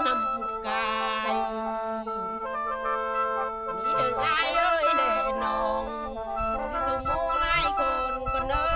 นำกายนี่เด้ออายเอ้ยแน่น้องที่สุโมหลายคนก็เน้อ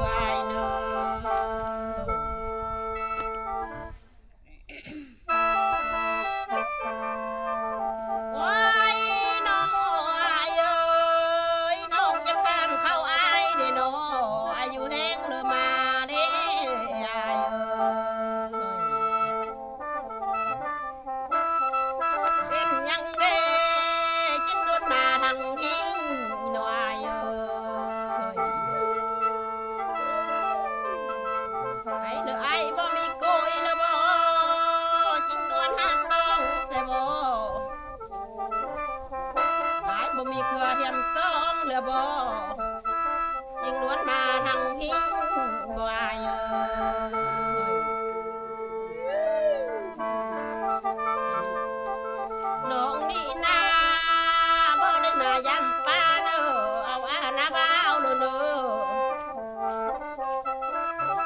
อายเน้อว้ายน้องอายเอ้ยน้องจะข้ามเข้าอายเด้อน้ออายุแห้งเลยมาเด้อายเอ้ย เป็นยังเด้จึงโดนมาทางทิ้งหน่อยเอ้ยไอ้เด้อไอ้บ่มีโกยแล้วบ่จึงโดนหาต้องเสบ่ไอ้บ่มีเครือเทียมสองแล้วบ่จึงโดนมาทางทิ้งบ่อายเอ้ย น้องนี่นาบ่ได้มายำป้าเด้อเอาอาหน้าบ้าวเด้อเด้อ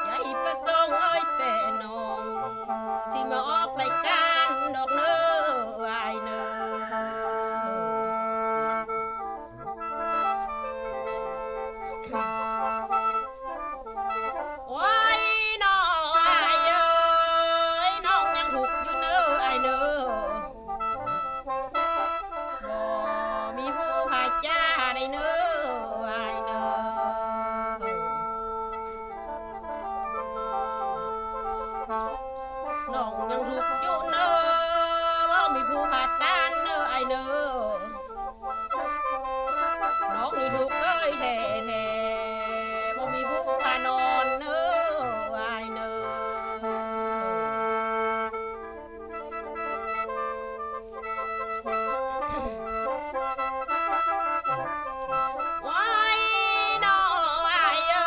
อย่าอีประสงค์เอ้ยแต่น้องสิมาออกรายการดอกเด้ออายเด้อโอ้ยน้องอายเอ้ยน้องยังหุกอยู่เด้ออายเด้อ บ่มีผู้พาจ้าได้เน้ออายเน้อน้องยังถูกอยู่เน้อบ่มีผู้พาตานเน้ออายเน้อน้องนี่ถูกเอ้ยแท้แท้บ่มีผู้พานอนเน้ออายเน้อ ว้ายน้องอายเอ้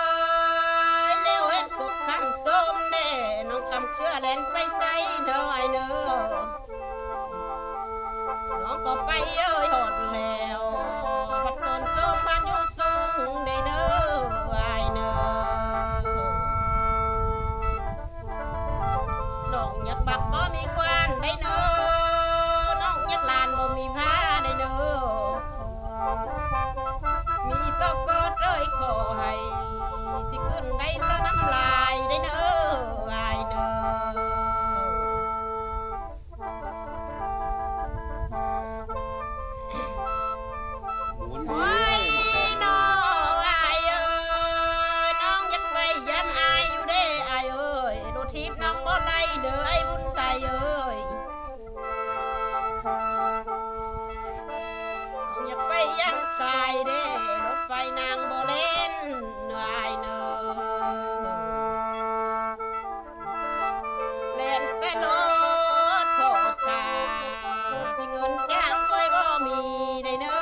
ยเลี้ยวเห็นกบขันส้มแน่น้องคำเชื่อแล่นไปใส่เด้ออายเด้อน้องก็ไปเอ้ยหอดแล้วพัดต้นส้มพันอยู่สูงได้เด้ออายเด้อน้องอยากบักบ่มีควันได้เด้อน้องอยากลานบ่มีผ้าได้เด้อ มีตะกอดเลยขอให้สิขึ้นได้ตะน้ำลายได้เน้ออายเน้อโอ้ยน้องอายเอ้ยน้องอยากไปยันอายอยู่เด้อายเอ้ยรถทิพย์น้องบ่ไล่เด้อไอ้บุญใส่เอ้ยน้องอยากไปยังสายเด้รถไฟนางบ่เล่นเหนื่อยเน้อเล่นแต่รถพ่อค้าสิเงินจ้างค่อยบ่มีได้เน้อ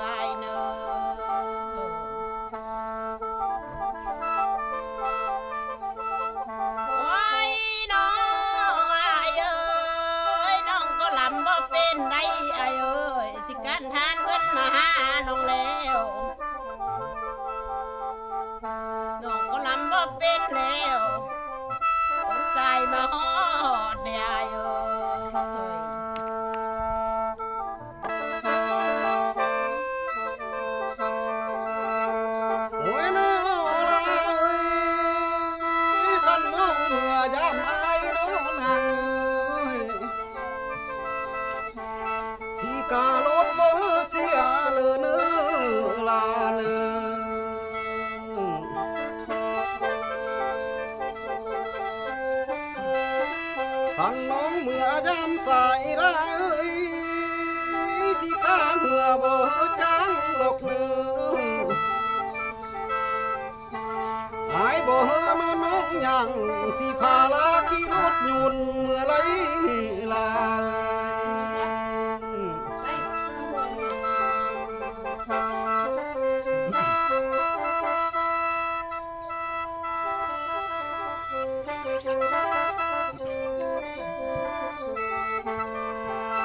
อายเน้อโอ้ยน้องอายเอ้ยน้องก็ลำบ่เป็นได้อายเอ้ยสิการทานเพิ่นมาหาน้องแล้วน้องก็ลำบ่เป็นแล้วต้องใส่มาฮอดได้อายเอ้ย โอ้ยน้อลาขันน้องเมื่อยามอายน้องนางเอ้ยสีกาลดบ่เสียเลยเนื้อลาเนื้ขันน้องเมื่อยามสายลาเอ้ยสีข้าเหือบ่จางหลอกเนื้อ หายบ่เฮอมาน้องยังสิพาลาขี่รถยุ่นเมื่อไรลา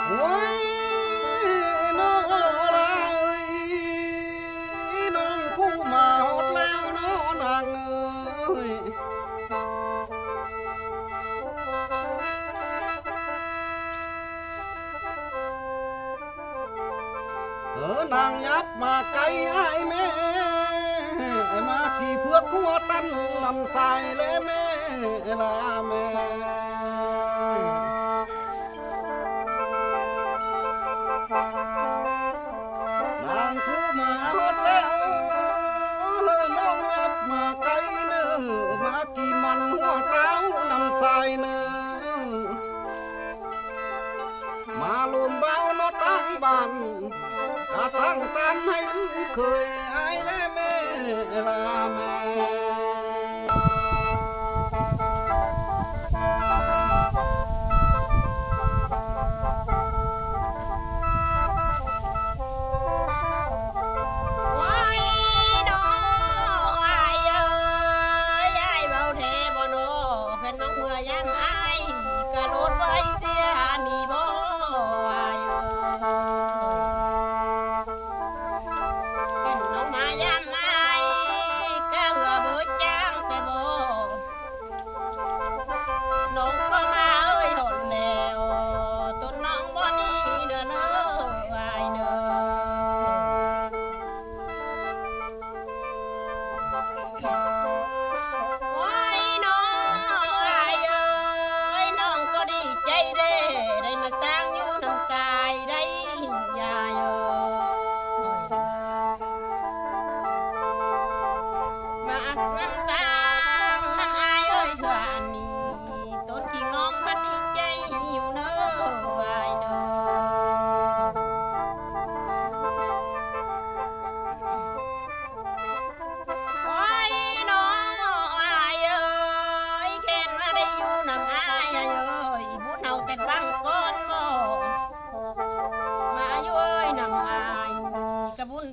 โอ้ยน้องลาเอ้ยน้องผู้มาหดแล้วน้องนางเอ้ย นางยับมาไกลไอ้แม่มากี่เพื่อขัวตันลำสายเลยแม่ลาแม่นางผู้มาหดแล้วน้องยับมาไกลเนอมากี่มันหัวเต้านำสายเนอมาลุมเบาโนตั้งบ้านกะตั้งตันให้ลืมเคยไอ้และแม่ลาแม่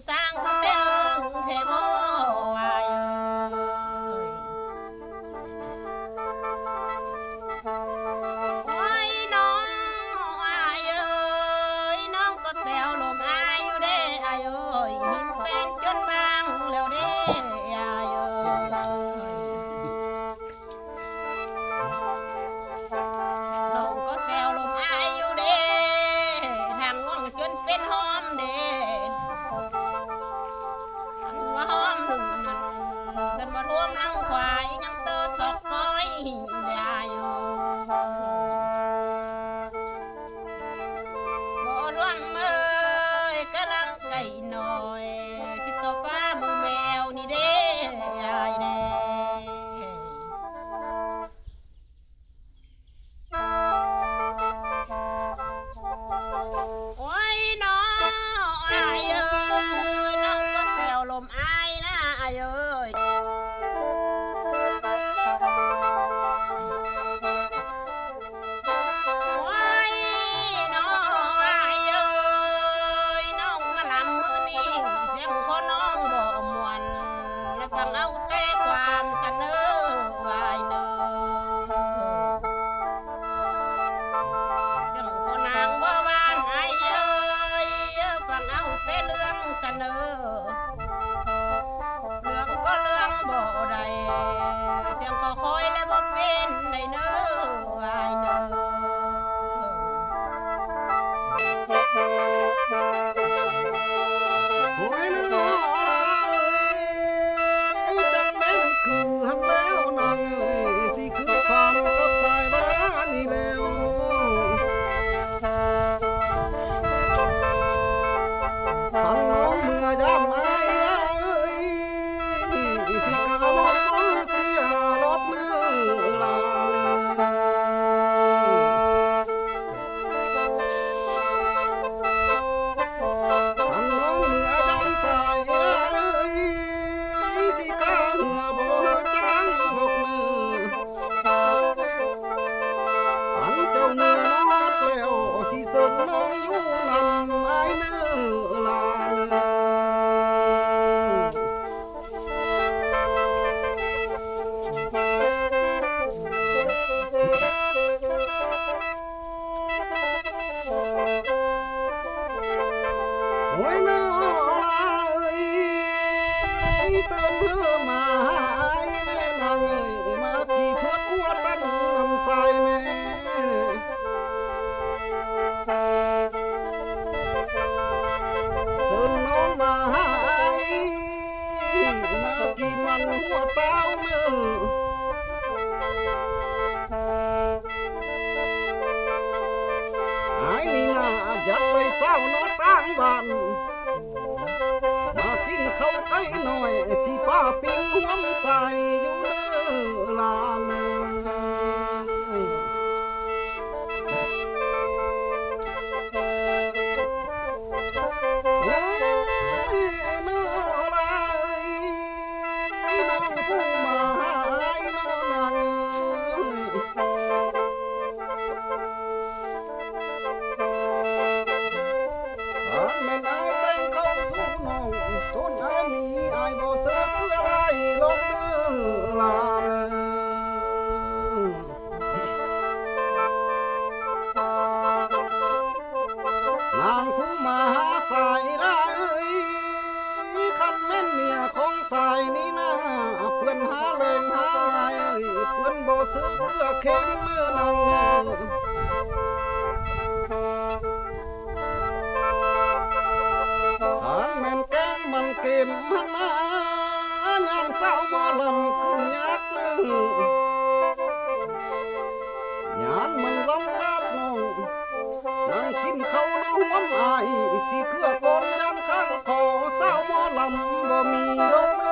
สร้างก็เต้นเทโบวายโอ้ยน้องอายเอ้ยน้องก็แตวลมอายอยู่เด้อายเอ้ยหินเป็นจนบางแล้วเด้อายเอ้ยน้องก็แตวลมอายอยู่เด้ทางน้องจนเป็นหอมเด้หอมหนุ่มนั่นกันมารวมนั่งควายยังเตอสอกก้อยได้อยู่บ่รวมเอ้ยกำลังไก่หน่อยสิตัวฟ้ามือแมวนี่เด้ยายเด้โอ้ยน้องอายเอ้ยน้องก็แซวลมอายนะอายเอ้ยโอ้ยน้องอายเอ้ยน้องมาลำมือนี้เสียงคนน้องบ่มวนและฟังเอาแต่ความเสนอวายเนอเสียงคนนางบ่บ้านอายเอ้ยฟังเอาแต่เรื่องเสนอเรื่องก็เรื่องบ่ได้เสียงขอคอยและบ่เป็นได้เนออายเนอโอ้ยน้อจังแม่นคือหันแล้วนางเอ้ยสิคือความกับสายบ้านนี่แล้วฟังน้องเมื่อยามไอ้เอ้ยสิกาลดบ่เสียลดเนื้อลาฟังน้องเมื่อยามสายเอ้ยสิกาหัวบ่จังลกเนื้อฟังเจ้าเมื่อนอดแล้วสิเสิร์นน้องอยู่นำไอ้เนื้อลาเนื้อ โอ้ยน้อลาเอ้ยเสิร์นเพื่อมาหายแม่นางเอ้ยมากี่พวกกัวตั้นนำสายแม่เสิ อยากไปเศร้านอนตั้งบ้านมากินข้าวไก่หน่อยสิป้าปิ้งหวมใส่อยู่เด้อลานโอ้ยน้อลายน้องผู้มาหายน้อนางแม่นอายแต่งเข้าสู่น้องจนอายหนีอายบ่เสือเพื่ออายลงมือลานนางผู้มาหาสายลายคันแม่นเมียของสายนี้นะเพื่อนหาแรงหาง่ายเพื่อนบ่ซื้อเพื่อเข็มเมื่อนางเนื้อขานแม่นแกงมันเกมมันมางานเศร้าหมอลำขึ้นยักษ์นึงยานมันลำบากน้องนั่งกินข้าวน้องหวมอายสิเกื้อก่อนยามข้างคอเศร้าหมอลำบ่มีลงเนื้